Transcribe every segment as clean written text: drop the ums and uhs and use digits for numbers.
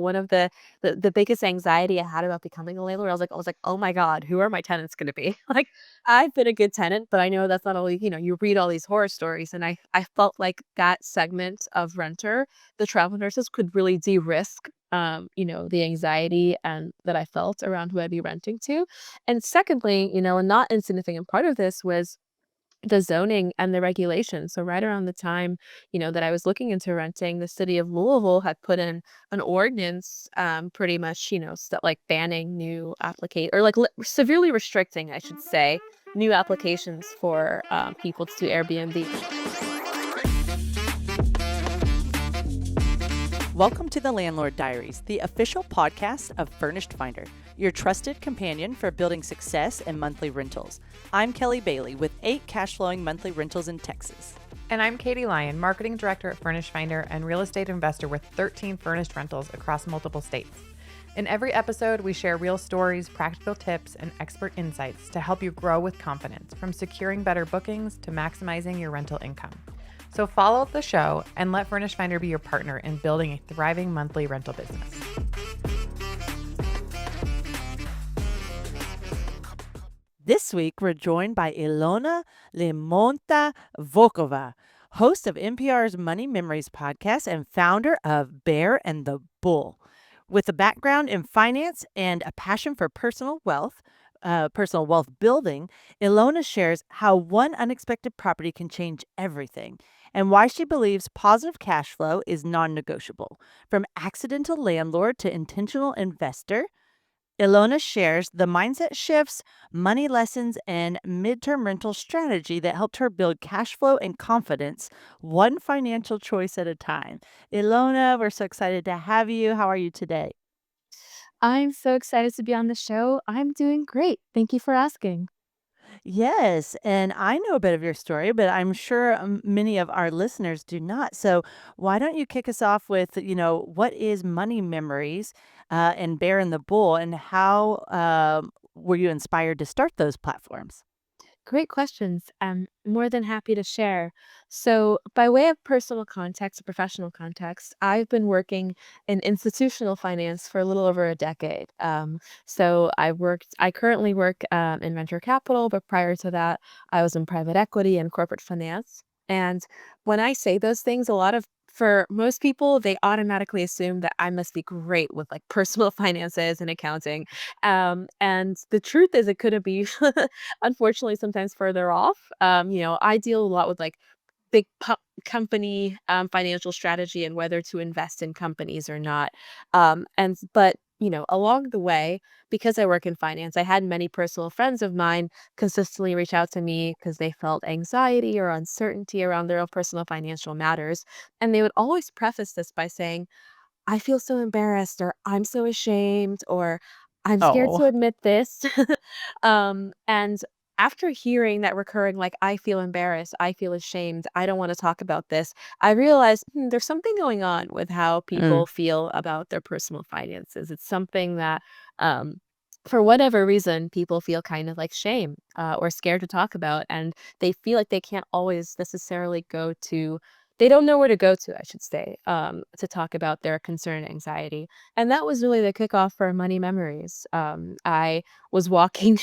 one of the biggest anxiety I had about becoming a landlord, I was like, "Oh my god, who are my tenants gonna be?" Like, I've been a good tenant, but I know that's not only you read all these horror stories, and I felt like that segment of renter, the travel nurses could really de-risk, the anxiety and that I felt around who I'd be renting to. And secondly, a not insignificant part of this was the zoning and the regulations. So right around the time, that I was looking into renting, the city of Louisville had put in an ordinance, pretty much, like banning new applicate or like severely restricting, I should say, new applications for people to do Airbnb. Welcome to the Landlord Diaries, the official podcast of Furnished Finder, your trusted companion for building success in monthly rentals. I'm Kelly Bailey with 8 cash-flowing monthly rentals in Texas. And I'm Katie Lyon, Marketing Director at Furnished Finder and real estate investor with 13 furnished rentals across multiple states. In every episode, we share real stories, practical tips, and expert insights to help you grow with confidence, from securing better bookings to maximizing your rental income. So follow the show and let Furnished Finder be your partner in building a thriving monthly rental business. This week, we're joined by Ilona Limonta-Volkova, host of NPR's Money Memories podcast and founder of Bear and the Bull. With a background in finance and a passion for personal wealth building, Ilona shares how one unexpected property can change everything and why she believes positive cash flow is non-negotiable. From accidental landlord to intentional investor, Ilona shares the mindset shifts, money lessons, and midterm rental strategy that helped her build cash flow and confidence, one financial choice at a time. Ilona, we're so excited to have you. How are you today? I'm so excited to be on the show. I'm doing great. Thank you for asking. Yes, and I know a bit of your story, but I'm sure many of our listeners do not. So, why don't you kick us off with, what is Money Memories and Bear and the Bull, and how were you inspired to start those platforms? Great questions. I'm more than happy to share. So, by way of personal context or professional context, I've been working in institutional finance for a little over a decade. I currently work in venture capital, but prior to that, I was in private equity and corporate finance. And when I say those things, for most people, they automatically assume that I must be great with like personal finances and accounting. And the truth is, it couldn't be unfortunately sometimes further off. I deal a lot with like company financial strategy and whether to invest in companies or not. But along the way, because I work in finance, I had many personal friends of mine consistently reach out to me because they felt anxiety or uncertainty around their own personal financial matters. And they would always preface this by saying, I feel so embarrassed, or I'm so ashamed, or I'm scared to Oh, admit this. And after hearing that recurring, like, I feel embarrassed, I feel ashamed, I don't want to talk about this, I realized there's something going on with how mm, people feel about their personal finances. It's something that, um, for whatever reason, people feel kind of like shame or scared to talk about. And they feel like they can't always necessarily they don't know where to go to, I should say, to talk about their concern and anxiety. And that was really the kickoff for Money Memories. I was walking,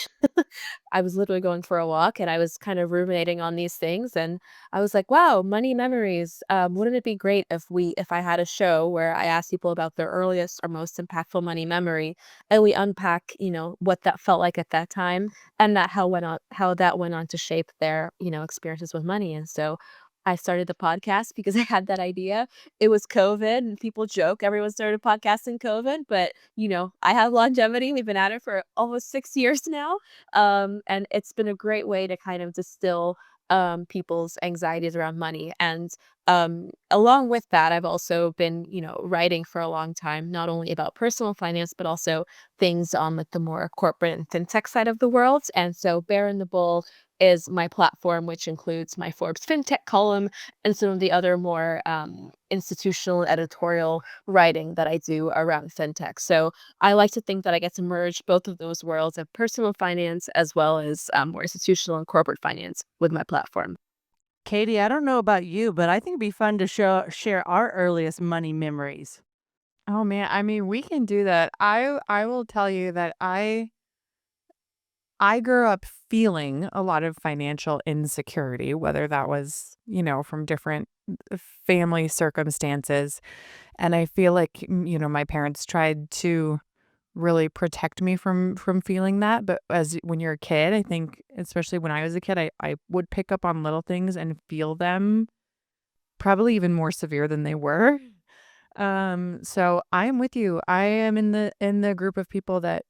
I was literally going for a walk and I was kind of ruminating on these things. And I was like, wow, Money Memories. Wouldn't it be great if I had a show where I asked people about their earliest or most impactful money memory and we unpack, what that felt like at that time and how that went on to shape their, experiences with money. And so I started the podcast because I had that idea. It was COVID and people joke everyone started podcasting COVID, but I have longevity. We've been at it for almost 6 years now. And it's been a great way to kind of distill people's anxieties around money. And along with that, I've also been, writing for a long time, not only about personal finance, but also things on like the more corporate and fintech side of the world. And so Bear and the Bull is my platform, which includes my Forbes fintech column and some of the other more institutional editorial writing that I do around fintech. So I like to think that I get to merge both of those worlds of personal finance as well as more institutional and corporate finance with my platform. Katie, I don't know about you, but I think it'd be fun to share our earliest money memories. Oh man, I mean, we can do that. I will tell you that I grew up feeling a lot of financial insecurity, whether that was, from different family circumstances. And I feel like, my parents tried to really protect me from feeling that. But as when you're a kid, I think, especially when I was a kid, I would pick up on little things and feel them probably even more severe than they were. So I am with you. I am in the group of people that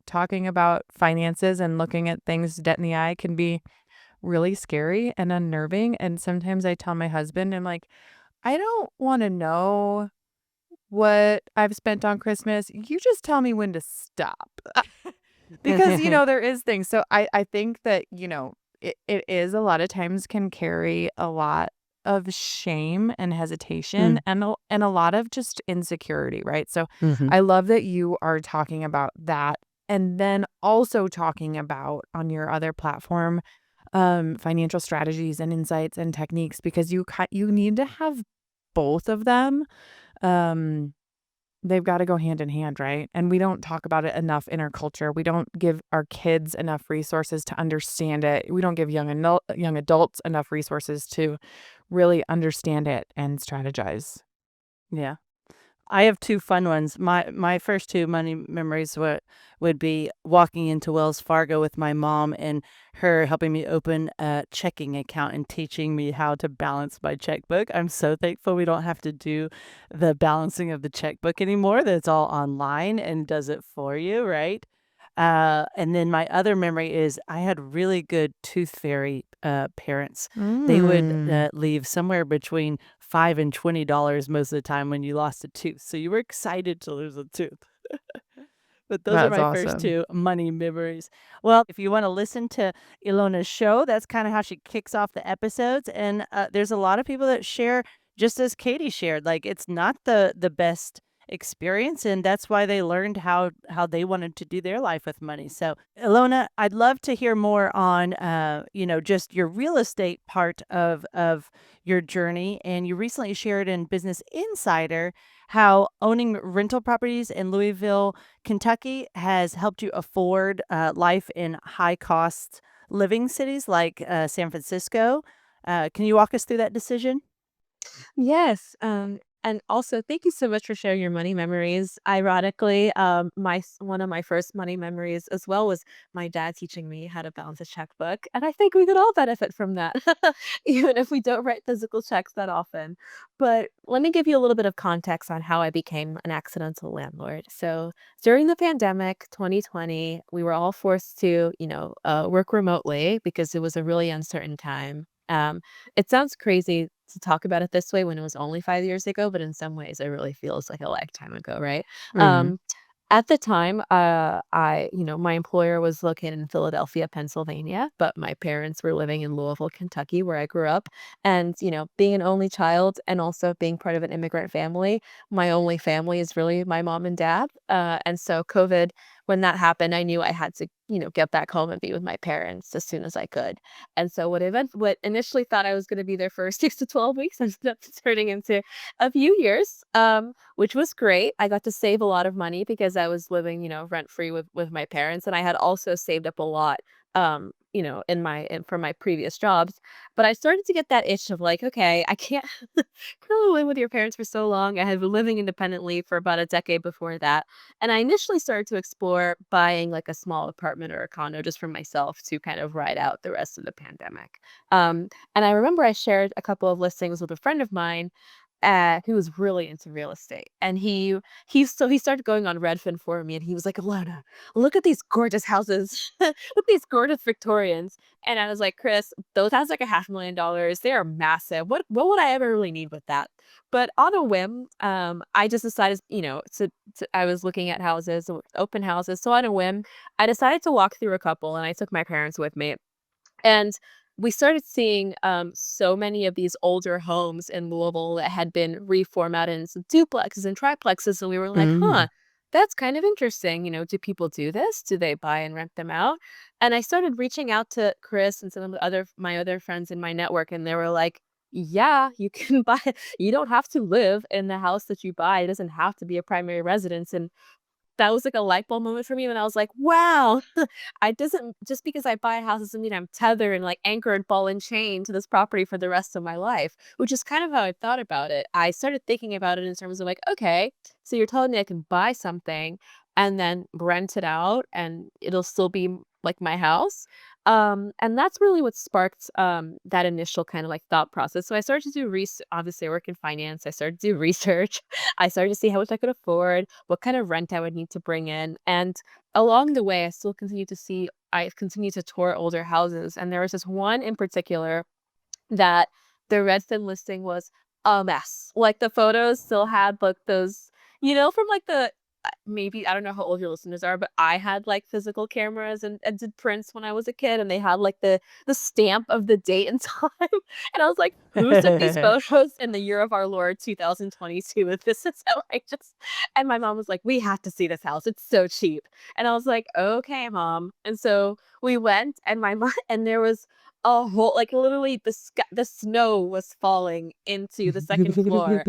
talking about finances and looking at things debt in the eye can be really scary and unnerving. And sometimes I tell my husband, I'm like, I don't want to know what I've spent on Christmas. You just tell me when to stop. Because, there is things. So I think that, it is a lot of times can carry a lot of shame and hesitation Mm, and a lot of just insecurity, right? So mhm. I love that you are talking about that and then also talking about on your other platform financial strategies and insights and techniques because you need to have both of them. Um They've gotta go hand in hand, right? And we don't talk about it enough in our culture. We don't give our kids enough resources to understand it. We don't give young adults enough resources to really understand it and strategize. Yeah. I have 2 fun ones. My first 2 money memories would be walking into Wells Fargo with my mom and her helping me open a checking account and teaching me how to balance my checkbook. I'm so thankful we don't have to do the balancing of the checkbook anymore, that it's all online and does it for you, right? And then my other memory is I had really good tooth fairy, parents. They would, Mm, leave somewhere between $5 and $20 most of the time when you lost a tooth, so you were excited to lose a tooth. But those are that's my first awesome. 2 money memories. Well, if you wanna listen to Ilona's show, that's kinda how she kicks off the episodes, and, there's a lot of people that share just as Katie shared, like, it's not the best experience, and that's why they learned how they wanted to do their life with money. So, Ilona, I'd love to hear more on, just your real estate part of your journey, and you recently shared in Business Insider how owning rental properties in Louisville, Kentucky has helped you afford life in high cost living cities like San Francisco. Can you walk us through that decision? Yes, and also thank you so much for sharing your money memories. Ironically, one of my first money memories as well was my dad teaching me how to balance a checkbook, and I think we could all benefit from that, even if we don't write physical checks that often. But let me give you a little bit of context on how I became an accidental landlord. So during the pandemic, 2020, we were all forced to, work remotely because it was a really uncertain time. It sounds crazy to talk about it this way when it was only 5 years ago, but in some ways, it really feels like a lifetime ago, right? Mhm. Um, at the time, my employer was located in Philadelphia, Pennsylvania, but my parents were living in Louisville, Kentucky, where I grew up. And, being an only child and also being part of an immigrant family, my only family is really my mom and dad. And so COVID, when that happened, I knew I had to, get back home and be with my parents as soon as I could. And so what initially thought I was gonna be there for 6 to 12 weeks ended up turning into a few years, which was great. I got to save a lot of money because I was living, rent-free with my parents, and I had also saved up a lot, from my previous jobs. But I started to get that itch of like, "Okay, I can't really live with your parents for so long." I had been living independently for about a decade before that, and I initially started to explore buying like a small apartment or a condo just for myself to kind of ride out the rest of the pandemic. And I remember I shared a couple of listings with a friend of mine who was really into real estate. And he started going on Redfin for me and he was like, Alona, look at these gorgeous houses. Look at these gorgeous Victorians. And I was like, Chris, those houses like $500,000. They are massive. What would I ever really need with that? But on a whim, I just decided, I was looking at houses, open houses. So on a whim, I decided to walk through a couple and I took my parents with me. And we started seeing so many of these older homes in Louisville that had been reformatted into duplexes and triplexes. And we were like, huh, Mm. that's kind of interesting. Do people do this? Do they buy and rent them out? And I started reaching out to Chris and some of my other friends in my network, and they were like, yeah, you can buy you don't have to live in the house that you buy. It doesn't have to be a primary residence, and that was like a light bulb moment for me when I was like, "Wow, I doesn't just because I buy a house doesn't mean I'm tethered and like anchored, ball and chain to this property for the rest of my life," which is kind of how I thought about it. I started thinking about it in terms of like, okay, so you're telling me I can buy something and then rent it out and it'll still be like my house. And that's really what sparked that initial kind of like thought process. So I started to do research. Obviously, I work in finance. I started to do research. I started to see how much I could afford, what kind of rent I would need to bring in. And along the way, I still continue to see, I've continued to tour older houses. And there was this one in particular that the Redfin listing was a mess. Like, the photos still had, like, those from, like, the maybe I don't know how old your listeners are, but I had, like, physical cameras and did prints when I was a kid, and they had, like, the stamp of the date and time, and I was like, "Who took these photos in the year of our Lord 2022 if this is outrageous?" And my mom was like, "We have to see this house, it's so cheap." And I was like, "Okay, mom." And so we went, and my mom and there was a whole like, literally, the snow was falling into the second floor.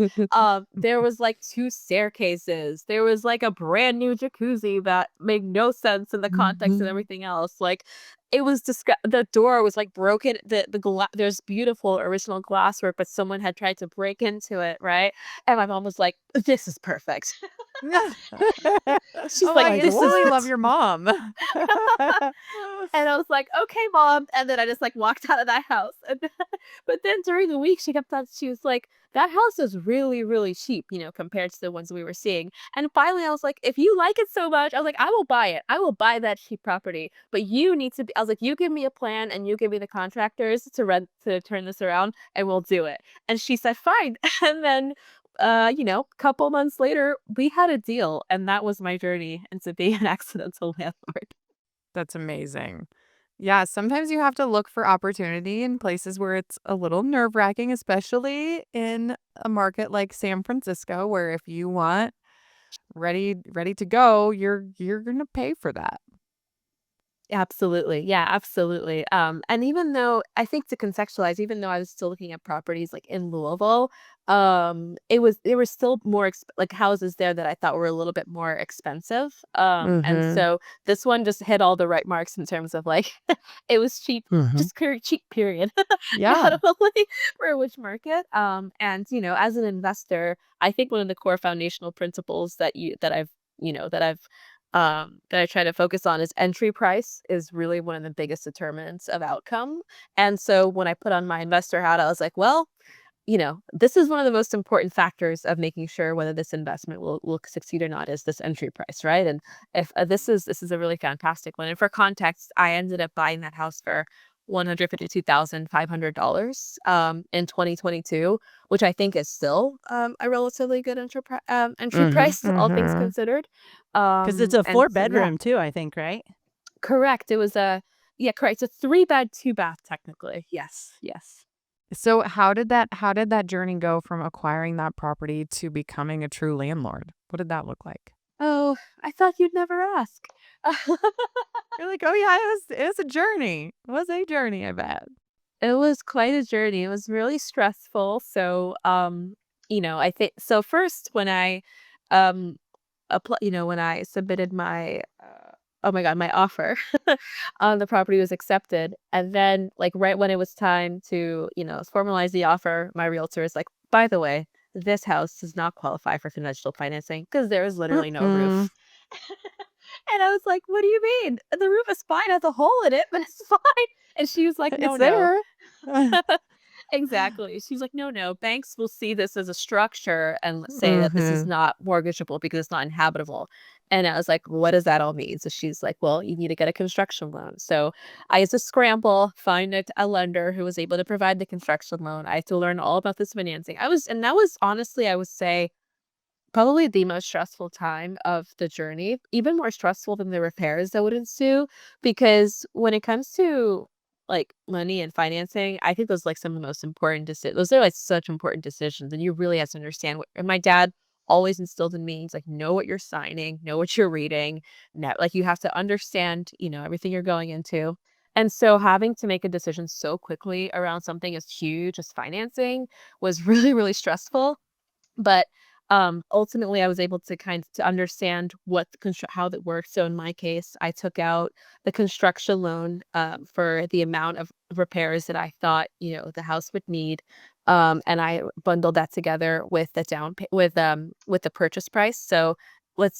There was, like, 2 staircases. There was, like, a brand new jacuzzi that made no sense in the context of everything else. Like, it was the door was, like, broken. There's beautiful original glasswork, but someone had tried to break into it, right? And my mom was like, "This is perfect." She's Oh, like, I Like, "This is instantly love what? your mom. And I was like, "Okay, mom," and then I just, like, walked out of that house, and but then during the week, she was like, "That house is really, really cheap, compared to the ones we were seeing," and finally, I was like, "If you like it so much," I was like, "I will buy it. I will buy that cheap property, but you need to be," I was like, "You give me a plan, and you give me the contractors to turn this around, and we'll do it," and she said, "Fine," and then, couple months later, we had a deal, and that was my journey into being an accidental landlord. That's amazing. Yeah, sometimes you have to look for opportunity in places where it's a little nerve-wracking, especially in a market like San Francisco, where if you want ready to go, you're gonna pay for that. Absolutely. Yeah, absolutely. And even though I think to contextualize, even though I was still looking at properties like in Louisville, there were still more like houses there that I thought were a little bit more expensive. And Mhm. so this one just hit all the right marks in terms of like it was cheap, Mhm. just cheap period, Yeah. not only for which market. And as an investor, I think one of the core foundational principles that I try to focus on is entry price is really one of the biggest determinants of outcome. And so when I put on my investor hat, I was like, well, this is one of the most important factors of making sure whether this investment will succeed or not is this entry price, right? And if this is a really fantastic one. And for context, I ended up buying that house for $152,500 in 2022, which I think is still a relatively good entry Mhm. price, all things Mhm. considered. 'Cause it's a And so yeah, four-bedroom too, I think, right? correct. It was a yeah, correct. It's a 3-bed, 2-bath technically. Yes, yes. So how did that journey go from acquiring that property to becoming a true landlord? What did that look like? Oh, I thought you'd never ask. You're like, "Oh, yeah, it was a journey. It was a journey, I bet." It was quite a journey. It was really stressful. So, I think so first when I when I submitted my oh my god, my offer on the property was accepted. And then like right when it was time to, formalize the offer, my realtor is like, "By the way, this house does not qualify for conventional financing because there is literally no Mm-mm. roof." And I was like, "What do you mean? The roof is fine, it has a hole in it, but it's fine." And she was like, "No, It's no." there. Exactly. She's like, "No, no, banks will see this as a structure and say that this is Mhm. not mortgageable because it's not inhabitable." And I was like, "What does that all mean?" So she's like, "Well, you need to get a construction loan." So I had to scramble, find a lender who was able to provide the construction loan. I had to learn all about this financing. And that was honestly, I would say, probably the most stressful time of the journey, even more stressful than the repairs that would ensue, because when it comes to, like, money and financing, I think those, like, some of the most important those are, like, such important decisions, and you really have to understand what and my dad always instilled in me, he's like, "Know what you're signing, know what you're reading." Like, you have to understand, everything you're going into. And so having to make a decision so quickly around something as huge as financing was really, really stressful. But, ultimately, I was able to to understand what the how that works. So in my case, I took out the construction loan, for the amount of repairs that I thought, the house would need, and I bundled that together with the with the purchase price. So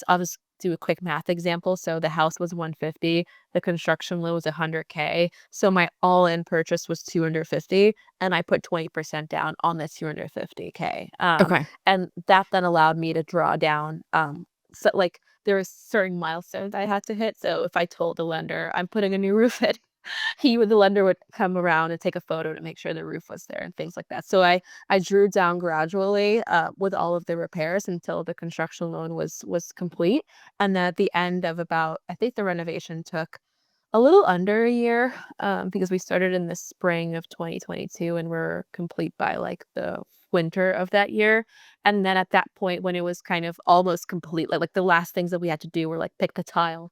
I'll just do a quick math example. So the house was 150, the construction loan was 100K. So my all-in purchase was 250, and I put 20% down on the 250K. Okay. And that then allowed me to draw down, so, like, there were certain milestones I had to hit, so if I told the lender, "I'm putting a new roof in," the lender would come around and take a photo to make sure the roof was there and things like that. So I drew down gradually, with all of the repairs until the construction loan was complete, and then at the end of about I think the renovation took a little under a year, because we started in the spring of 2022 and we're complete by, like, the winter of that year, and then at that point, when it was kind of almost complete, like, the last things that we had to do were, like, pick the tile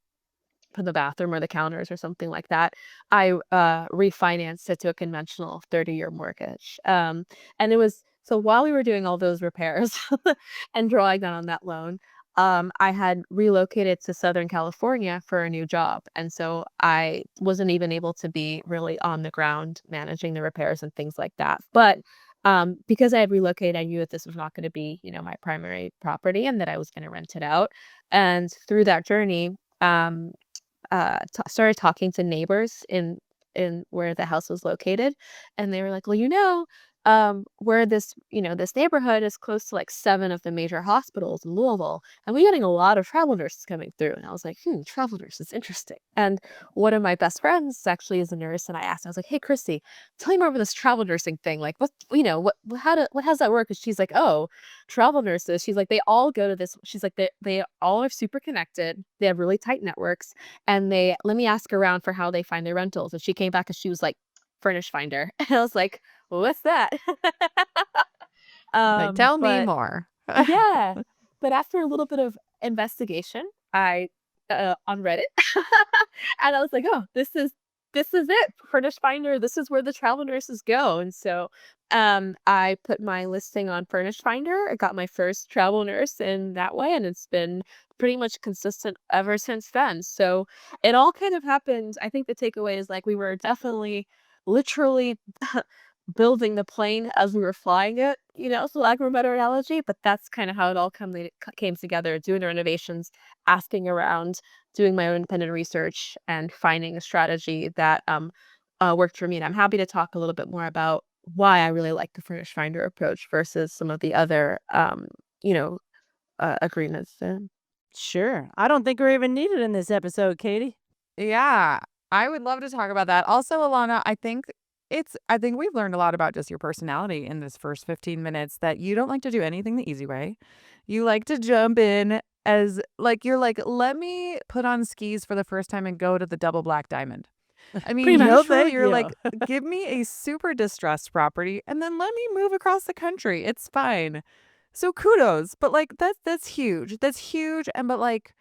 for the bathroom or the counters or something like that, I, refinanced it to a conventional 30-year mortgage, and it was so while we were doing all those repairs and drawing down on that loan, I had relocated to Southern California for a new job, and so I wasn't even able to be really on the ground managing the repairs and things like that, but, because I had relocated, I knew that this was not gonna be, my primary property and that I was gonna rent it out, and through that journey, um started talking to neighbors in where the house was located, and they were like, "Well, where this neighborhood is close to like 7 of the major hospitals in Louisville, and we're getting a lot of travel nurses coming through." And I was like, travel nurses, interesting." And one of my best friends actually is a nurse, and I was like, "Hey, Christy, tell me more about this travel nursing thing. Like, what how's that work?" And she's like, "Oh, travel nurses." She's like, "They all go to this." She's like, "They all are super connected. They have really tight networks, and they let me ask around for how they find their rentals." And she came back and she was like, "Furnished Finder." And I was like, "Well, what's that?" Like, tell me But more. yeah, but after a little bit of investigation, I on Reddit, and I was like, "Oh, this is it, Furnished Finder. This is where the travel nurses go." And so, I put my listing on Furnished Finder. I got my first travel nurse in that way, and it's been pretty much consistent ever since then. So it all kind of happened. I think the takeaway is like we were definitely, literally building the plane as we were flying it, for lack of a better analogy, but that's kinda how it all came together, doing the renovations, asking around, doing my own independent research, and finding a strategy that, worked for me, and I'm happy to talk a little bit more about why I really like the Furnish Finder approach versus some of the other, you know, agreements. Sure. I don't think we're even needed in this episode, Katie. Yeah, I would love to talk about that. Also, Alana, I think we've learned a lot about just your personality in this first 15 minutes that you don't like to do anything the easy way. You like to jump in as like you're like, "Let me put on skis for the first time and go to the double black diamond." I mean, Pretty No, much. usually thank you're you. like, "Give me a super distressed property and then let me move across the country. It's fine." So kudos, but like that's huge. That's huge and but like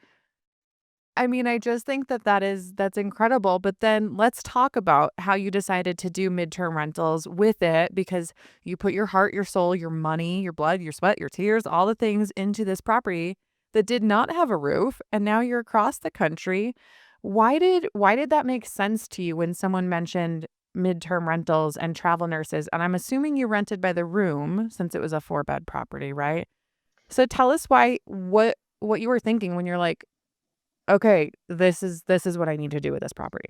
I mean, I just think that that's incredible, but then let's talk about how you decided to do midterm rentals with it because you put your heart, your soul, your money, your blood, your sweat, your tears, all the things into this property that did not have a roof, and now you're across the country. Why did that make sense to you when someone mentioned midterm rentals and travel nurses? And I'm assuming you rented by the room since it was a 4-bed property, right? So tell us what you were thinking when you're like, okay, this is what I need to do with this property.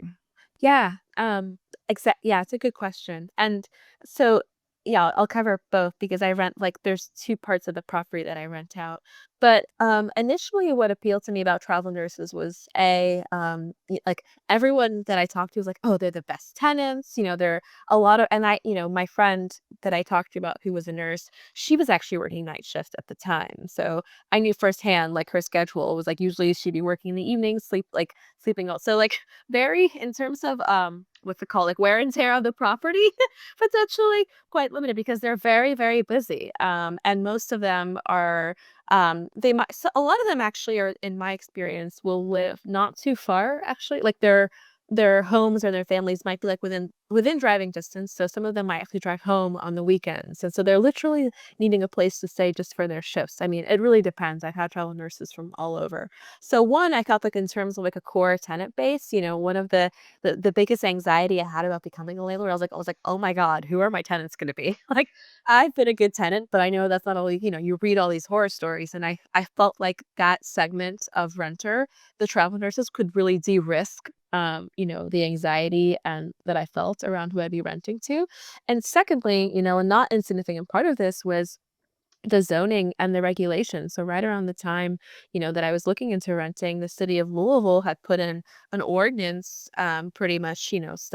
Yeah, yeah, it's a good question. And so, yeah, I'll cover both because I rent like there's two parts of the property that I rent out. But initially, what appealed to me about travel nurses was like everyone that I talked to was like, "Oh, they're the best tenants." They're a lot of, and my friend that I talked to about who was a nurse, she was actually working night shift at the time, so I knew firsthand like her schedule was like usually she'd be working in the evenings, sleeping out. So like very in terms of, what's it called, like, wear and tear of the property, potentially quite limited because they're very, very busy, and most of them are, they might so a lot of them actually are, in my experience, will live not too far, actually, like, they're their homes or their families might be, like, within driving distance, so some of them might actually drive home on the weekends, and so they're literally needing a place to stay just for their shifts. I mean, it really depends. I've had travel nurses from all over. So one, I felt like in terms of, like, a core tenant base, one of the biggest anxiety I had about becoming a landlord, I was like, "Oh my god, who are my tenants gonna be?" Like, I've been a good tenant, but I know that's not always you read all these horror stories, and I felt like that segment of renter, the travel nurses could really de-risk, the anxiety and that I felt around who I'd be renting to. And secondly, a not insignificant part of this was the zoning and the regulations. So right around the time, that I was looking into renting, the city of Louisville had put in an ordinance, pretty much,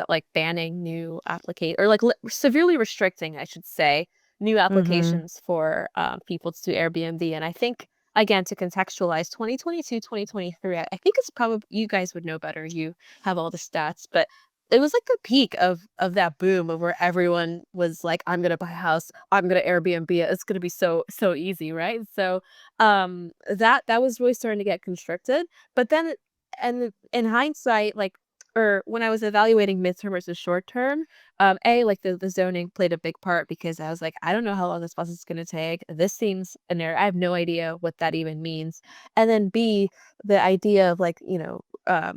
like banning new applicate or like severely restricting, I should say, new Mhm. applications for people to do Airbnb. And I think again to contextualize 2022, 2023, I think it's probably you guys would know better. You have all the stats, but it was like the peak of that boom of where everyone was like, "I'm gonna buy a house. I'm gonna Airbnb it. It's gonna be so easy," right? So, that was really starting to get constricted. But then, and in hindsight, like, or when I was evaluating midterm versus short term, like the zoning played a big part because I was like, I don't know how long this process is gonna take. This seems an error. I have no idea what that even means. And then B, the idea of like, I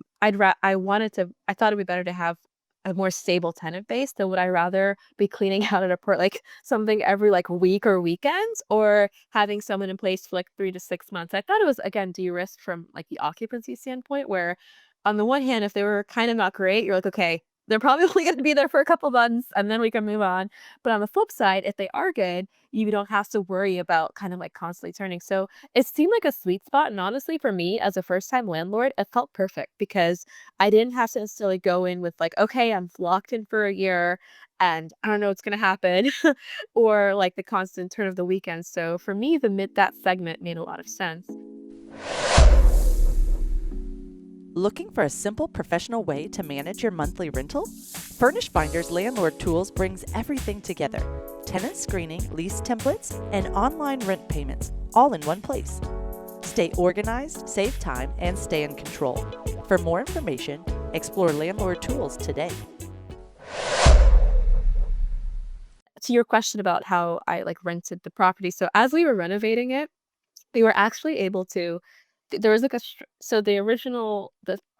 thought it'd be better to have a more stable tenant base. So would I rather be cleaning out at a port like something every like week or weekends or having someone in place for like 3 to 6 months? I thought it was again de-risked from like the occupancy standpoint, where on the one hand, if they were kind of not great, you're like, okay, they're probably only going to be there for a couple months and then we can move on. But on the flip side, if they are good, you don't have to worry about kind of like constantly turning. So it seemed like a sweet spot. And honestly, for me as a first time landlord, it felt perfect because I didn't have to necessarily go in with like, okay, I'm locked in for a year and I don't know what's gonna happen or like the constant turn of the weekend. So for me, the mid that segment made a lot of sense. Looking for a simple professional way to manage your monthly rental? Furnished Finder's Landlord Tools brings everything together: tenant screening, lease templates, and online rent payments, all in one place. Stay organized, save time, and stay in control. For more information, explore Landlord Tools today. To your question about how I like rented the property. So as we were renovating it, we were actually able to there was like so the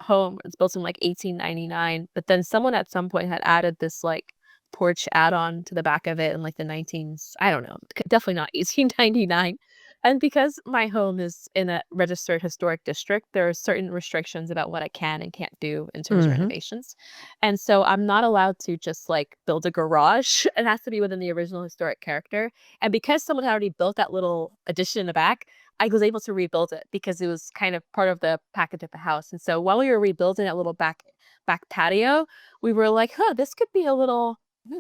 home was built in like 1899, but then someone at some point had added this like porch add-on to the back of it in like the 19s, I don't know, definitely not 1899. And because my home is in a registered historic district, there are certain restrictions about what I can and can't do in terms of Mhm. renovations. And so I'm not allowed to just like build a garage. It has to be within the original historic character. And because someone had already built that little addition in the back, I was able to rebuild it because it was kind of part of the package of the house. And so while we were rebuilding that little back patio, we were like, "Huh, this could be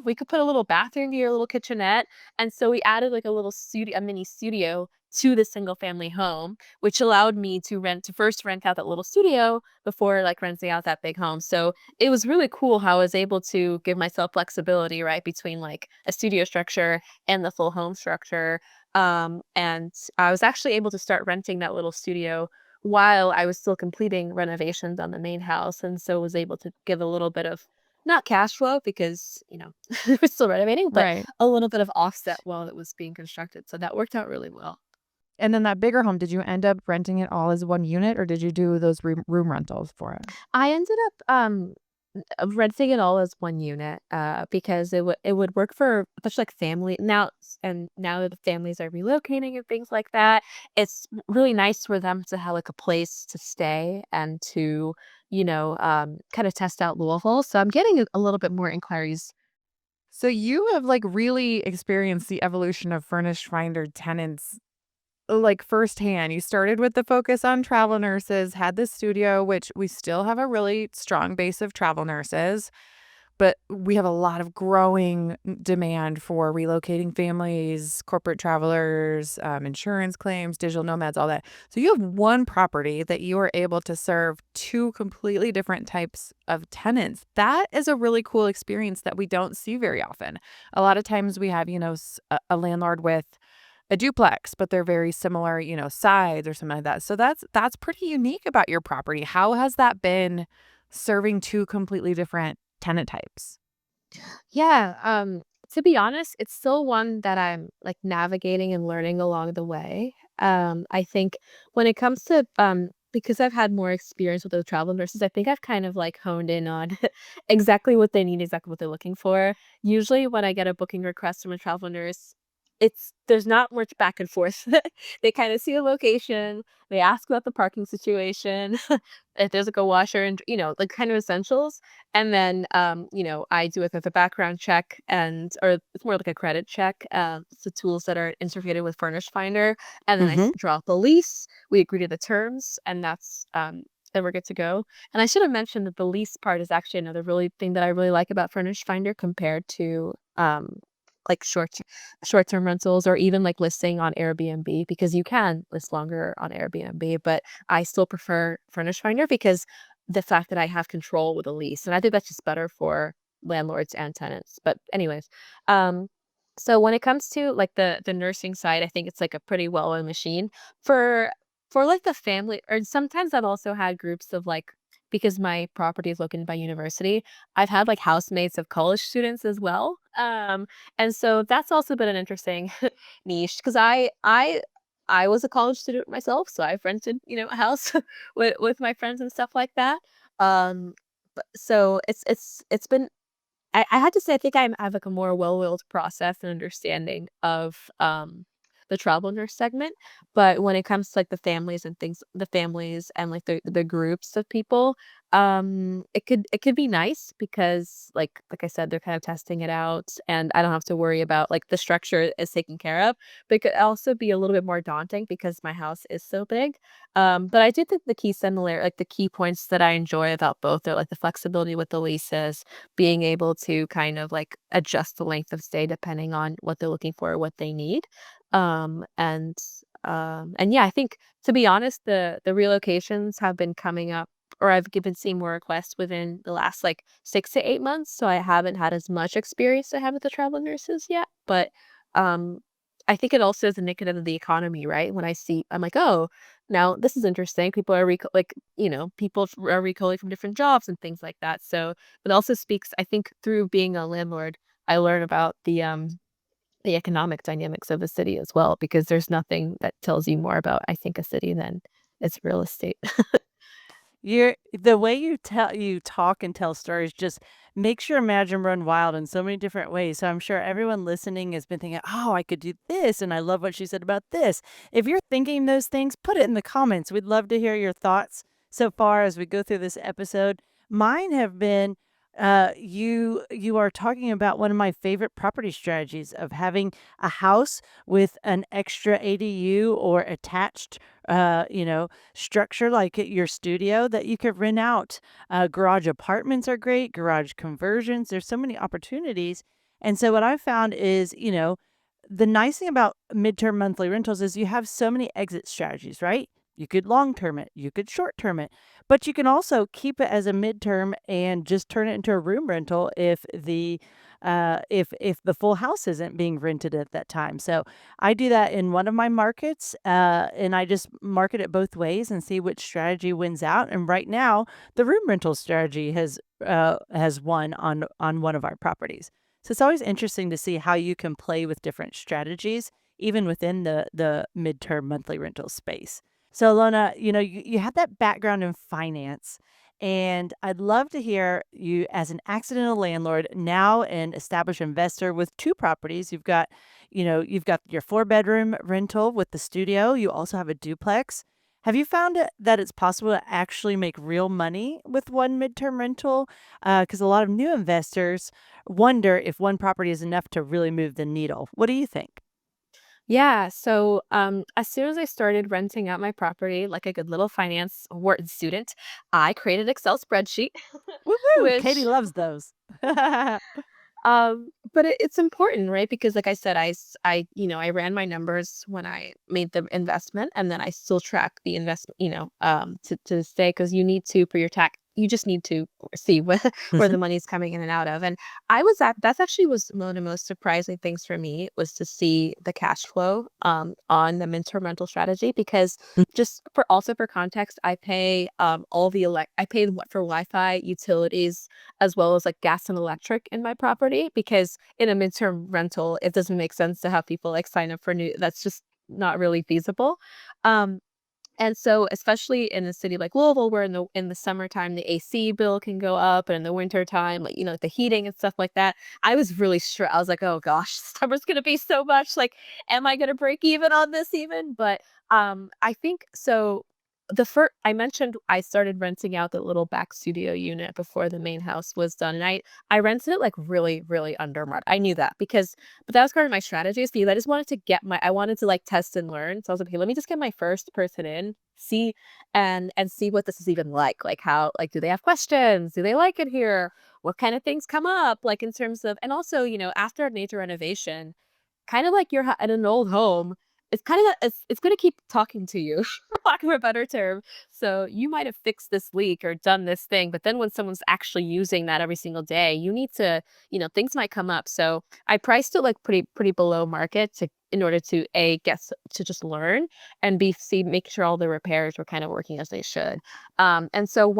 we could put a little bathroom here, a little kitchenette." And so we added like a mini studio to the single family home, which allowed me to first rent out that little studio before like renting out that big home. So it was really cool how I was able to give myself flexibility, right, between like a studio structure and the full home structure. And I was actually able to start renting that little studio while I was still completing renovations on the main house, and so was able to give a little bit of not cash flow because, we're still renovating, but Right. a little bit of offset while it was being constructed. So that worked out really well. And then that bigger home, did you end up renting it all as one unit or did you do those room rentals for it? I ended up renting it all as one unit because it would work for especially like family now and now that the families are relocating and things like that, it's really nice for them to have like a place to stay and to kind of test out Louisville. So I'm getting a little bit more inquiries. So you have like really experienced the evolution of furnished finder tenants like firsthand. You started with the focus on travel nurses, had the studio, which we still have a really strong base of travel nurses, but we have a lot of growing demand for relocating families, corporate travelers, insurance claims, digital nomads, all that. So you have one property that you are able to serve two completely different types of tenants. That is a really cool experience that we don't see very often. A lot of times we have, a landlord with a duplex, but they're very similar, sides or something like that. So that's pretty unique about your property. How has that been serving two completely different tenant types? Yeah, to be honest, it's still one that I'm, like, navigating and learning along the way. I think when it comes to, because I've had more experience with the travel nurses, I think I've kind of, like, honed in on exactly what they need, exactly what they're looking for. Usually, when I get a booking request from a travel nurse, there's not much back and forth. They kinda see a location, they ask about the parking situation, if there's, like, a washer and like, kind of essentials. And then, I do it with a background check or it's more like a credit check. It's the tools that are integrated with Furnished Finder, and then Mhm. draw up a lease. We agree to the terms, and then we're good to go. And I should have mentioned that the lease part is actually another really thing that I really like about Furnished Finder compared to like short-term rentals or even like listing on Airbnb because you can list longer on Airbnb, but I still prefer Furnished Finder because the fact that I have control with a lease, and I think that's just better for landlords and tenants. But anyways, um, so when it comes to like the nursing side, I think it's like a pretty well-oiled machine for like the family. Or sometimes I've also had groups of like because my property is located by university, I've had like housemates of college students as well. And so that's also been an interesting niche because I was a college student myself, so I've rented a house with my friends and stuff like that. Um, but so it's been I had to say I think I have, like, a more well-oiled process and understanding of, the travel nurse segment, but when it comes to, like, the families and, like, the groups of people, it could be nice because, like I said, they're kind of testing it out, and I don't have to worry about, like, the structure is taken care of, but it could also be a little bit more daunting because my house is so big, but I do think the key points that I enjoy about both are, like, the flexibility with the leases, being able to kind of like adjust the length of stay depending on what they're looking for or what they need. And yeah, I think to be honest, the relocations have been coming up or been seeing more requests within the last like 6 to 8 months. So I haven't had as much experience as I have with the travel nurses yet. But um I think it also is indicative of the economy, right? When I'm like, oh, now this is interesting. People are are recalling from different jobs and things like that. So but also speaks I think through being a landlord, I learn about the economic dynamics of a city as well, because there's nothing that tells you more about, I think, a city than its real estate. You're the way you talk and tell stories just makes your imagine run wild in so many different ways. So I'm sure everyone listening has been thinking, "Oh, I could do this, and I love what she said about this." If you're thinking those things, put it in the comments. We'd love to hear your thoughts so far as we go through this episode. Mine have been you are talking about one of my favorite property strategies of having a house with an extra ADU or attached structure like at your studio that you could rent out. Garage apartments are great, garage conversions. There's so many opportunities. And so what I found is, the nice thing about midterm monthly rentals is you have so many exit strategies, right? You could long term it, you could short term it, but you can also keep it as a midterm and just turn it into a room rental if the full house isn't being rented at that time. So I do that in one of my markets, and I just market it both ways and see which strategy wins out. And right now, the room rental strategy has won on one of our properties. So it's always interesting to see how you can play with different strategies, even within the midterm monthly rental space. So, Lona, you have that background in finance, and I'd love to hear you as an accidental landlord, now an established investor with two properties. You've got your four-bedroom rental with the studio. You also have a duplex. Have you found that it's possible to actually make real money with one midterm rental? Because a lot of new investors wonder if one property is enough to really move the needle. What do you think? Yeah, so, as soon as I started renting out my property like a good little finance Wharton student, I created Excel spreadsheet, Woohoo! Katie which loves those. but it's important, right? Because like I said, I ran my numbers when I made the investment, and then I still track the investment, to stay because you need to for your you just need to see where the money's coming in and out of. And that's actually was one of the most surprising things for me, was to see the cash flow on the midterm rental strategy, because just for context, I pay I pay for Wi-Fi, utilities, as well as like gas and electric in my property, because in a midterm rental, it doesn't make sense to have people like sign up for new. That's just not really feasible. Um, and so, especially in a city like Louisville, where in the summertime the AC bill can go up, and in the wintertime, like, like the heating and stuff like that, I was really sure. I was like, "Oh gosh, summer's gonna be so much. Like, am I gonna break even on this even?" But I think so. The first I mentioned, I started renting out the little back studio unit before the main house was done, and I rented it like really, really under market. I knew that, but that was part of my strategy, is because I just wanted to I wanted to like test and learn. So I was like, "Okay, let me just get my first person in, see and see what this is even like. Like, how, like, do they have questions? Do they like it here? What kind of things come up, like in terms of." And also, after a major renovation, kind of like you're at an old home, it's kinda it's gonna keep talking to you, for lack of a better term. So, you might have fixed this leak or done this thing, but then when someone's actually using that every single day, you need to, things might come up. So, I priced it, like, pretty below market, in order to, A, to just learn, and B, see make sure all the repairs were kinda working as they should. And so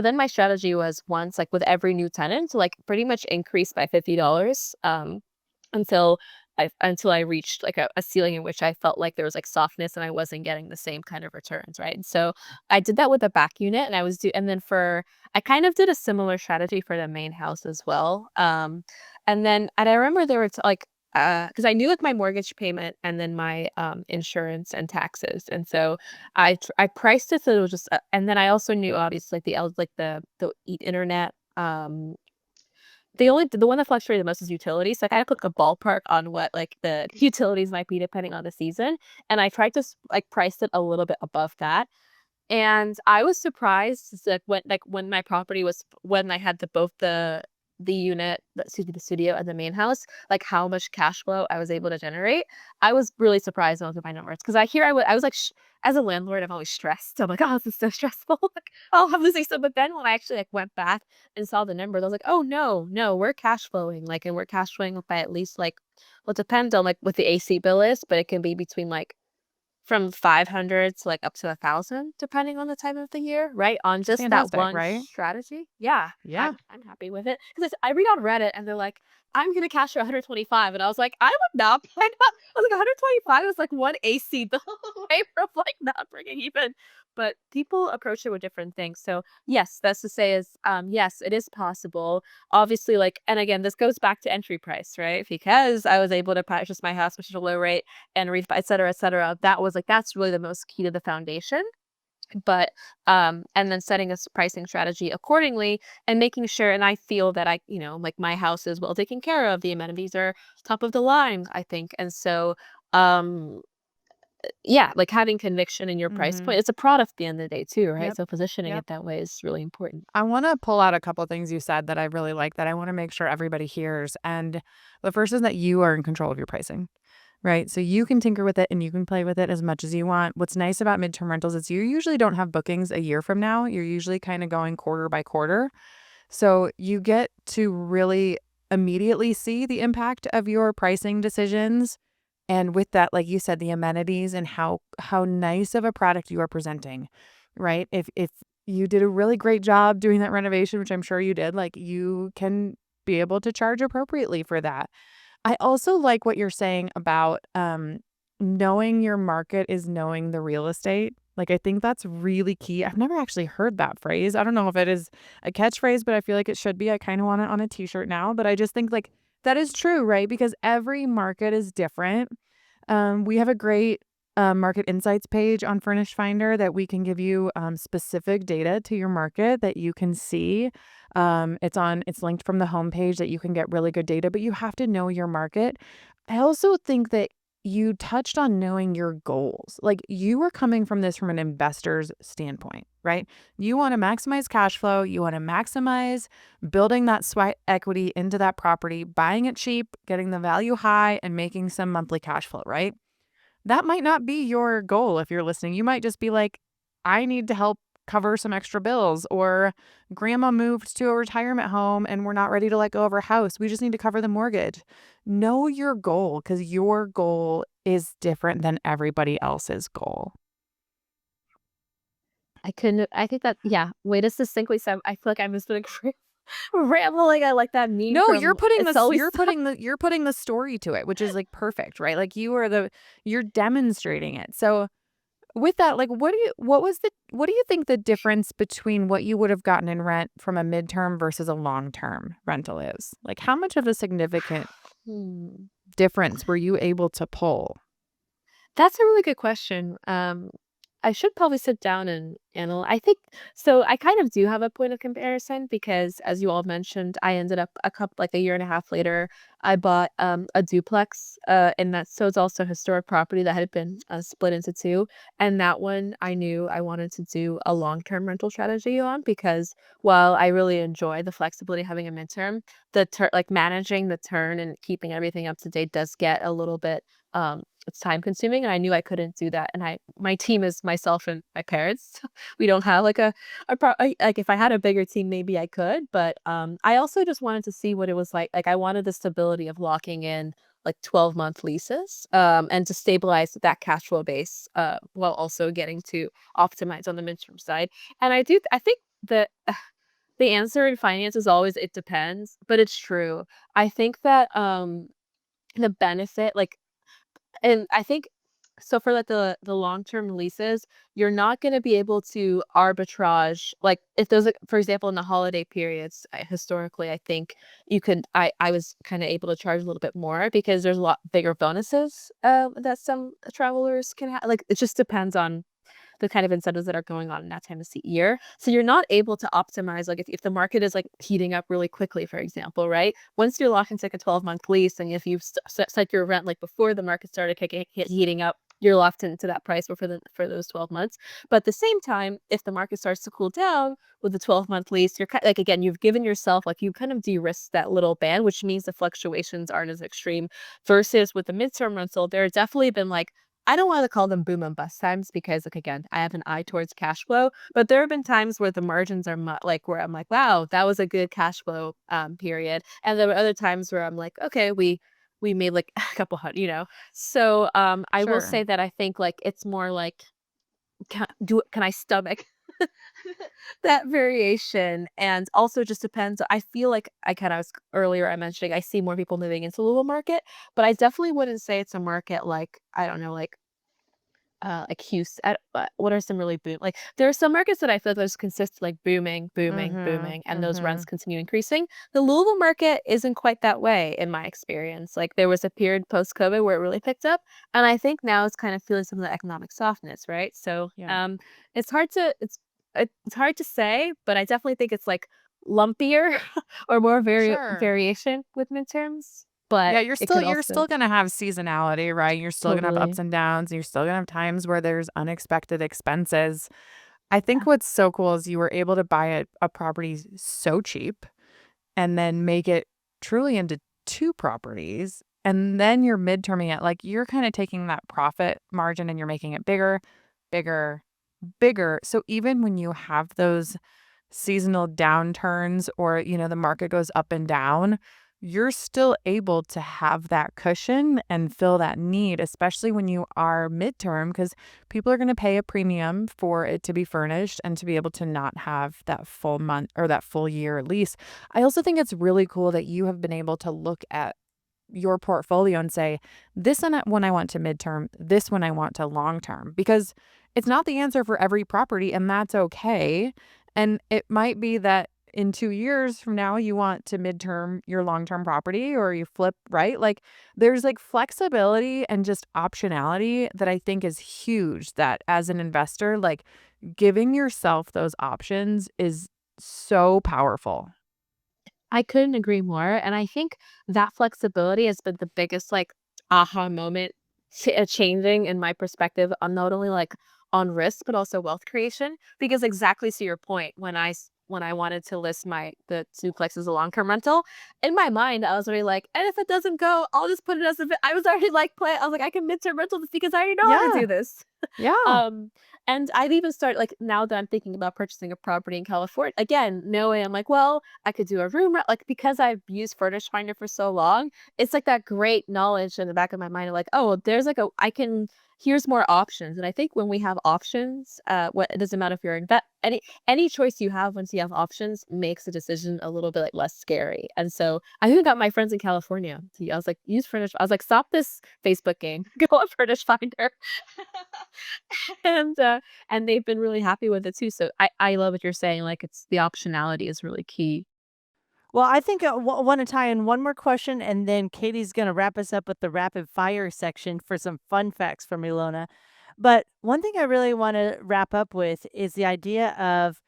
then my strategy was, once, like, with every new tenant, to, like, pretty much increase by $50, until I reached like a ceiling in which I felt like there was like softness and I wasn't getting the same kind of returns, right? And so I did that with the back unit, and then I kind of did a similar strategy for the main house as well. And I remember there was like, because I knew like my mortgage payment and then my insurance and taxes, and so I priced it so it was just, and then I also knew obviously like the internet. The one that fluctuated the most is utilities, so I kinda took a ballpark on what, like, the utilities might be depending on the season, and I tried to price it a little bit above that. And I was surprised that when my property was when I had the unit, the studio and the main house, like, how much cash flow I was able to generate. I was really surprised with my numbers, 'cause I was like, as a landlord, I'm always stressed. I'm like, "Oh, this is so stressful." Like, "Oh, I'm losing so," but then when I actually, like, went back and saw the numbers, I was like, "Oh, no, no, we're cash flowing, like, and we're cash flowing by at least, like," well, it depends on, like, what the AC bill is, but it can be between, like, from 500 to, like, up to 1,000 depending on the time of the year, right? On It's just that fantastic, one right? strategy. Yeah, Yeah. I'm happy with it, 'cause I read on Reddit and they're like, "I'm gonna cash you 125," and I was like, "I would not buy that." I was like, "125 is like one AC bill away from, like, not breaking even." But people approach it with different things. So, yes, that's to say is, yes, it is possible. Obviously, like, and again, this goes back to entry price, right? Because I was able to purchase my house, which is a low rate, and et cetera, et cetera. That's really the most key to the foundation. But and then setting a pricing strategy accordingly, and making sure, and I feel that like my house is well taken care of. The amenities are top of the line, I think. And so um yeah, like having conviction in your price Mhm. point. It's a product at the end of the day too, right? Yep. So positioning Yep. it that way is really important. I wanna pull out a couple things you said that I really like that I wanna make sure everybody hears, and the first is that you are in control of your pricing, right? So you can tinker with it and you can play with it as much as you want. What's nice about midterm rentals is you usually don't have bookings a year from now. You're usually kinda going quarter by quarter. So you get to really immediately see the impact of your pricing decisions. And with that, like you said, the amenities and how nice of a product you are presenting, right? If you did a really great job doing that renovation, which I'm sure you did, like you can be able to charge appropriately for that. I also like what you're saying about knowing your market is knowing the real estate. Like, I think that's really key. I've never actually heard that phrase. I don't know if it is a catchphrase, but I feel like it should be. I kind of want it on a t-shirt now, but I just think like that is true, right? Because every market is different. We have a great market insights page on Furnished Finder that we can give you specific data to your market that you can see. It's linked from the homepage that you can get really good data, but you have to know your market. I also think that you touched on knowing your goals. Like you were coming from this from an investor's standpoint, right? You want to maximize cash flow. You want to maximize building that sweat equity into that property, buying it cheap, getting the value high, and making some monthly cash flow, right? That might not be your goal if you're listening. You might just be like, I need to help cover some extra bills, or grandma moved to a retirement home and we're not ready to let go of our house. We just need to cover the mortgage. Know your goal, because your goal is different than everybody else's goal. I think that, yeah, way to succinctly say, I feel like I'm just like rambling. I like that meme No, from It's Always you're putting the story to it, which is like perfect, right? Like you're demonstrating it. So with that, like what do you think the difference between what you would have gotten in rent from a midterm versus a long-term rental is? Like how much of a significant Hmm. difference were you able to pull? That's a really good question. I should probably sit down and analyze. I think so. I kind of do have a point of comparison because, as you all mentioned, I ended up like a year and a half later. I bought a duplex, and that's so it's also a historic property that had been split into two. And that one, I knew I wanted to do a long term rental strategy on because while I really enjoy the flexibility of having a midterm, like managing the turn and keeping everything up to date does get a little bit it's time consuming, and I knew I couldn't do that. And my team is myself and my parents. We don't have like like if I had a bigger team, maybe I could, but I also just wanted to see what it was like. Like I wanted the stability of locking in like 12-month leases, and to stabilize that cash flow base, while also getting to optimize on the midterm side. And I think that the answer in finance is always it depends, but it's true. I think that the benefit, like and I think so for, like, the long-term leases, you're not gonna be able to arbitrage like, if there's, like for example, in the holiday periods, historically, I think I was kinda able to charge a little bit more because there's a lot bigger bonuses, that some travelers can have. Like, it just depends on the kind of incentives that are going on in that time of the year. So you're not able to optimize, like if the market is like heating up really quickly, for example, right? Once you're locked into like a 12-month lease, and if you've set your rent like before the market started heating up, you're locked into that price for those 12 months. But at the same time, if the market starts to cool down with the 12-month lease, you're like again, you've given yourself like you kind of de-risk that little band, which means the fluctuations aren't as extreme. Versus with the midterm rental, there have definitely been like I don't wanna call them boom and bust times because, like, again, I have an eye towards cash flow, but there have been times where the margins are like, where I'm like, "Wow, that was a good cash flow, period," and there were other times where I'm like, "Okay, we made, like, a couple So, I will Sure. say that I think, like, it's more like, can I stomach that variation? And also just depends I feel like I kinda was earlier I mentioned I see more people moving into the Louisville market, but I definitely wouldn't say it's a market like, I don't know, like Houston. What are some really like there are some markets that I feel like there's consistent like booming, booming, Mhm. booming, and those rents Mhm. continue increasing. The Louisville market isn't quite that way in my experience. Like there was a period post COVID where it really picked up, and I think now it's kind of feeling some of the economic softness, right? So Yeah. it's hard to it's hard to say, but I definitely think it's like lumpier or more Sure. variation with midterms, but Yeah, it could you're also still gonna have seasonality, right? You're still gonna have ups totally. and downs. You're still gonna have times where there's unexpected expenses. I think Yeah. what's so cool is you were able to buy a property so cheap and then make it truly into two properties. And then you're midterming it. Like you're kind of taking that profit margin and you're making it bigger, bigger, bigger. So even when you have those seasonal downturns or, the market goes up and down, you're still able to have that cushion and fill that need, especially when you are midterm, because people are going to pay a premium for it to be furnished and to be able to not have that full month or that full year lease. I also think it's really cool that you have been able to look at your portfolio and say, this one I want to midterm, this one I want to long term, because it's not the answer for every property, and that's okay. And it might be that in 2 years from now, you want to midterm your long term property or you flip, right? Like there's like flexibility and just optionality that I think is huge. That as an investor, like giving yourself those options is so powerful. I couldn't agree more, and I think that flexibility has been the biggest, like, aha moment changing in my perspective on not only, like, on risk, but also wealth creation, because exactly to your point, when I wanted to list the duplex as a long-term rental, in my mind, I was already like, "And if it doesn't go, I'll just put it as a I was already, like, I was like, "I can midterm rental this because I already know how to Yeah. do this." Yeah. Um, and I've even started like now that I'm thinking about purchasing a property in California, again, knowing I'm like, well, I could do a like because I've used Furnished Finder for so long, it's like that great knowledge in the back of my mind of like, oh, there's like here's more options. And I think when we have options, what it doesn't matter if you're any choice you have once you have options makes the decision a little bit like less scary. And so I even got my friends in California. I was like, use Furnished. I was like, stop this Facebook game. Go on Furnished Finder. and uh and they've been really happy with it too. So I love what you're saying. Like it's the optionality is really key. Well, I think I want to tie in one more question, and then Katie's going to wrap us up with the rapid fire section for some fun facts from Ilona. But one thing I really want to wrap up with is the idea of,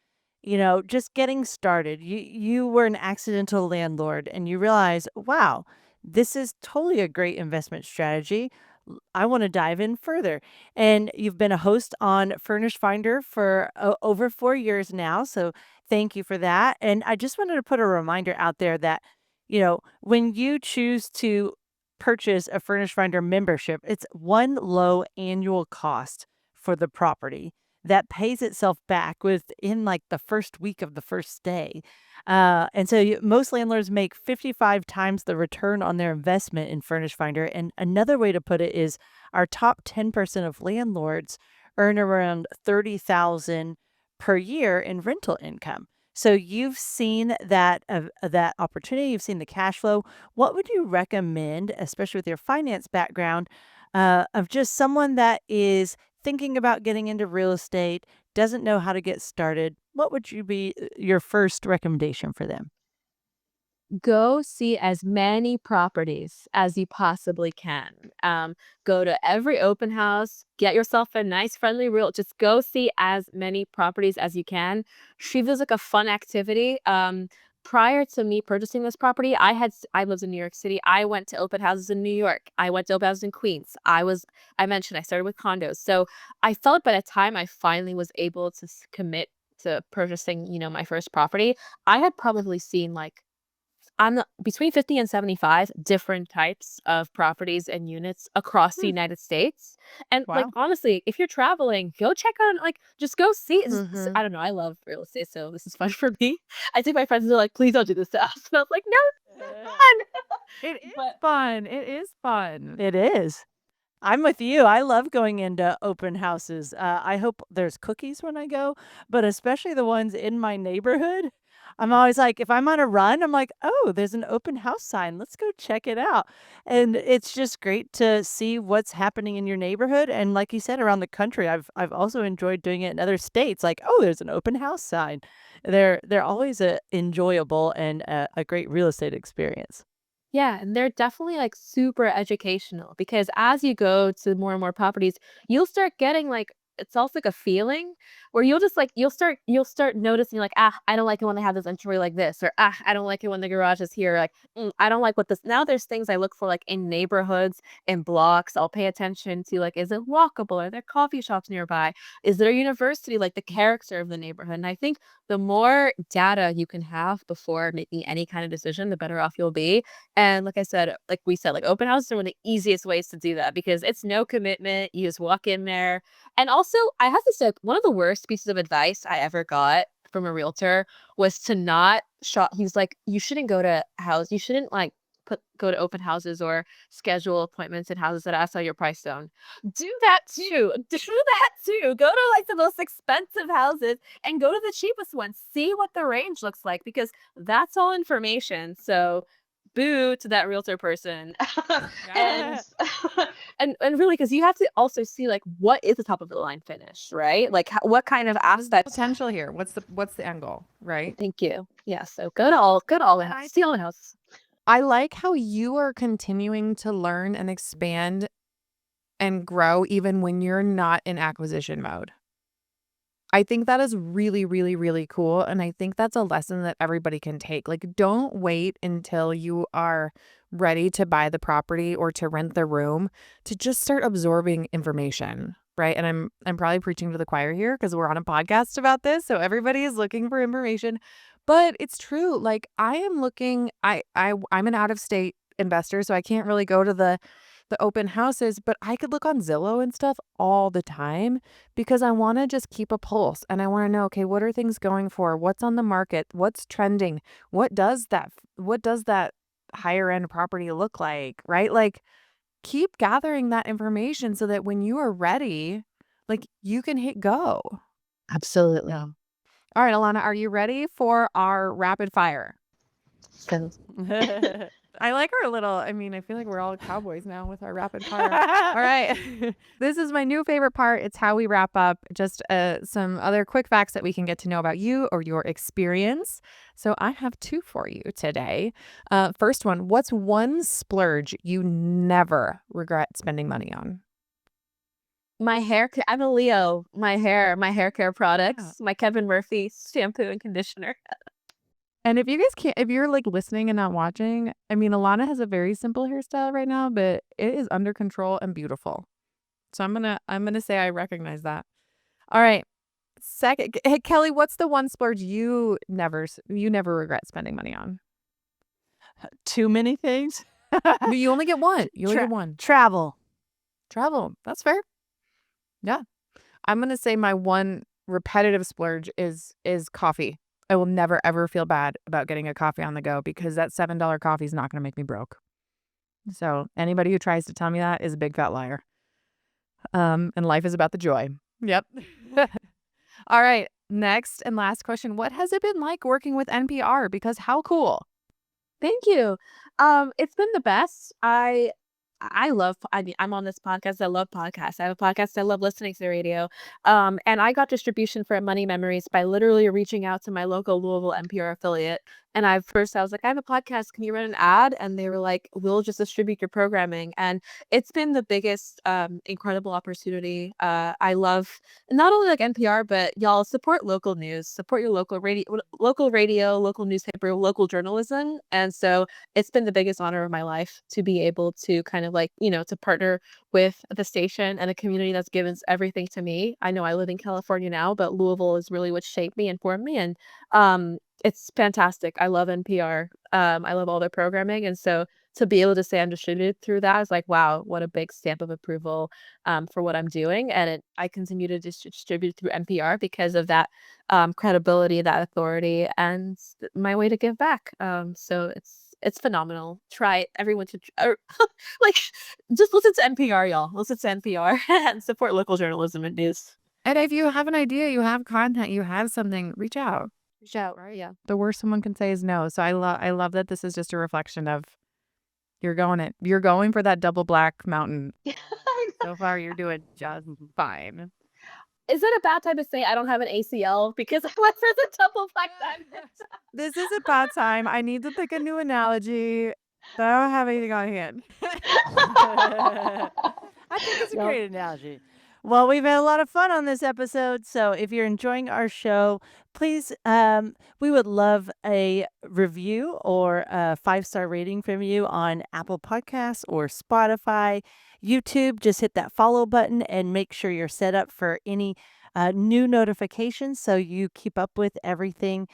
just getting started. You were an accidental landlord, and you realize, wow, this is totally a great investment strategy. I want to dive in further. And you've been a host on Furnished Finder for over 4 years now. So thank you for that. And I just wanted to put a reminder out there that, when you choose to purchase a Furnished Finder membership, it's one low annual cost for the property that pays itself back within like the first week of the first stay. And so most landlords make 55 times the return on their investment in Furnished Finder. And another way to put it is our top 10% of landlords earn around 30,000 per year in rental income. So you've seen that opportunity, you've seen the cash flow. What would you recommend, especially with your finance background, of just someone that is thinking about getting into real estate, doesn't know how to get started? What would you be your first recommendation for them? Go see as many properties as you possibly can. Go to every open house, get yourself a nice friendly real just go see as many properties as you can. Treat this like a fun activity. Prior to me purchasing this property, I lived in New York City. I went to open houses in New York. I went to open houses in Queens. I mentioned I started with condos. So I felt by the time I finally was able to commit to purchasing, my first property, I had probably seen like between 50 and 75 different types of properties and units across the Hmm, United States. And like wow. honestly, if you're traveling, go check on like just go see Mhm. I don't know, I love real estate, so this is fun for me. I think my friends are like, please don't do this to us. And I was like, no, it's fun. It is But fun. It is fun. It is. I'm with you. I love going into open houses. I hope there's cookies when I go, but especially the ones in my neighborhood. I'm always like, if I'm on a run, I'm like, oh, there's an open house sign. Let's go check it out. And it's just great to see what's happening in your neighborhood. And like you said, around the country, I've also enjoyed doing it in other states. Like, oh, there's an open house sign. They're always enjoyable and a great real estate experience. yeah, and they're definitely like super educational because as you go to more and more properties, you'll start getting like it's also like a feeling where you'll just like you'll start noticing like I don't like it when they have this entry like this or I don't like it when the garage is here like I don't like what this now there's things I look for like in neighborhoods in blocks I'll pay attention to like is it walkable are there coffee shops nearby is there a university like the character of the neighborhood and I think the more data you can have before making any kind of decision the better off you'll be and like I said, like we said, like open houses are one of the easiest ways to do that because it's no commitment. You just walk in there. And also, I have to say, one of the worst pieces of advice I ever got from a realtor was to not shop. He's like, you shouldn't go to house. You shouldn't like go to open houses or schedule appointments in houses that ask how your price zone. Do that too. Do that too. Go to like the most expensive houses and go to the cheapest ones. See what the range looks like because that's all information. So boo to that realtor person. and Yeah. and really because you have to also see like what is the top of the line finish, right? Like what kind of What is the aspects. potential here? What's the end goal, right? Thank you. Yeah. So go to all the And house. See all the houses. I like how you are continuing to learn and expand and grow even when you're not in acquisition mode. I think that is really, really, really cool. And I think that's a lesson that everybody can take. Like, don't wait until you are ready to buy the property or to rent the room to just start absorbing information. Right. And I'm probably preaching to the choir here because we're on a podcast about this. So everybody is looking for information. But it's true. Like I am looking, I'm an out of state investor, so I can't really go to the the open houses, but I could look on Zillow and stuff all the time because I want to just keep a pulse and I want to know, okay, what are things going for? What's on the market? What's trending? What does that higher end property look like, right? Like keep gathering that information so that when you are ready, like you can hit go. Absolutely. Yeah. All right, Ilona, are you ready for our rapid fire? So I like our little, I mean, I feel like we're all cowboys now with our rapid fire. All right. This is my new favorite part. It's how we wrap up. Just some other quick facts that we can get to know about you or your experience. So I have 2 for you today. First one, what's one splurge you never regret spending money on? my hair ca I'm a Leo. My hair care products, my Kevin Murphy shampoo and conditioner. And if you guys can't, if you're like listening and not watching, I mean, Alana has a very simple hairstyle right now, but it is under control and beautiful. So I'm gonna say I recognize that. All right. Second, hey Kelly, what's the one splurge you never regret spending money on? Too many things. You only get one. You only get one. Travel. Travel. That's fair. Yeah. I'm gonna say my one repetitive splurge is coffee. I will never ever feel bad about getting a coffee on the go because that $7 coffee is not gonna make me broke. So anybody who tries to tell me that is a big fat liar. And life is about the joy. Yep. All right. Next and last question. What has it been like working with NPR? Because how cool. Thank you. It's been the best. I love I mean, I'm on this podcast. I love podcasts. I have a podcast. I love listening to the radio. And I got distribution for Money Memories by literally reaching out to my local Louisville NPR affiliate. And I was like, I have a podcast. Can you run an ad? And they were like, we'll just distribute your programming. And it's been the biggest, incredible opportunity. I love not only like NPR, but y'all support local news, support your local radio, local newspaper, local journalism. And so it's been the biggest honor of my life to be able to kind of like, to partner with the station and a community that's given everything to me. I know I live in California now, but Louisville is really what shaped me and formed me. And it's fantastic. I love NPR. I love all their programming. And so to be able to say I'm distributed through that is like, wow, what a big stamp of approval for what I'm doing. And I continue to distribute through NPR because of that credibility, that authority, and my way to give back. So it's phenomenal. Try it. Everyone should like just listen to NPR, y'all. Listen to NPR and support local journalism and news. And if you have an idea, you have content, you have something, reach out. Reach out, right? Yeah. The worst someone can say is no. So I love that this is just a reflection of you're going for that double black mountain. So far you're doing just fine. Is it a bad time to say I don't have an ACL because I went for the double black diamond? This is a bad time. I need to pick a new analogy. But I don't have anything on hand. I think it's a Yep. great analogy. Well, we've had a lot of fun on this episode. So if you're enjoying our show, please, we would love a review or a 5-star rating from you on Apple Podcasts or Spotify, YouTube. Just hit that follow button and make sure you're set up for any new notifications so you keep up with everything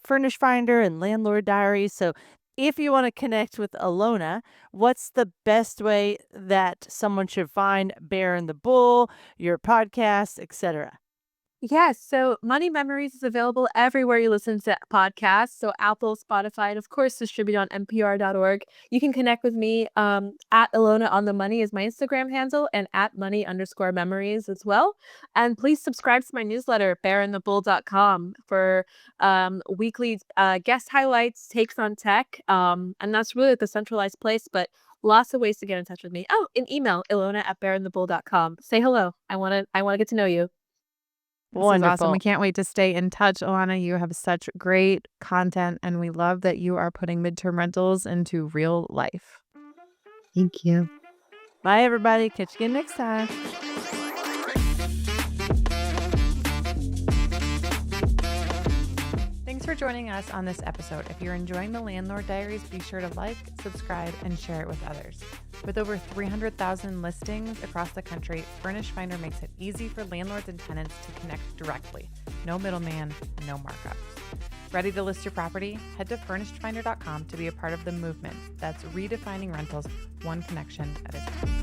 Furnished Finder and Landlord Diaries. So if you want to connect with Ilona, what's the best way that someone should find Bear and the Bull, your podcast, etc.? Yes, so Money Memories is available everywhere you listen to podcasts. So Apple, Spotify, and of course distributed on NPR.org. You can connect with me at Ilona on the Money is my Instagram handle and at money_memories as well. And please subscribe to my newsletter, bearandthebull.com, for weekly guest highlights, takes on tech. And that's really the centralized place, but lots of ways to get in touch with me. Oh, an email, Ilona@bearandthebull.com. Say hello. I wanna get to know you. This is awesome. Wonderful. We can't wait to stay in touch, Ilana. You have such great content, and we love that you are putting midterm rentals into real life. Thank you. Bye, everybody. Catch you again next time. Thanks for joining us on this episode. If you're enjoying the Landlord Diaries, be sure to like, subscribe, and share it with others. With over 300,000 listings across the country, Furnished Finder makes it easy for landlords and tenants to connect directly. No middleman, no markups. Ready to list your property? Head to furnishedfinder.com to be a part of the movement that's redefining rentals one connection at a time.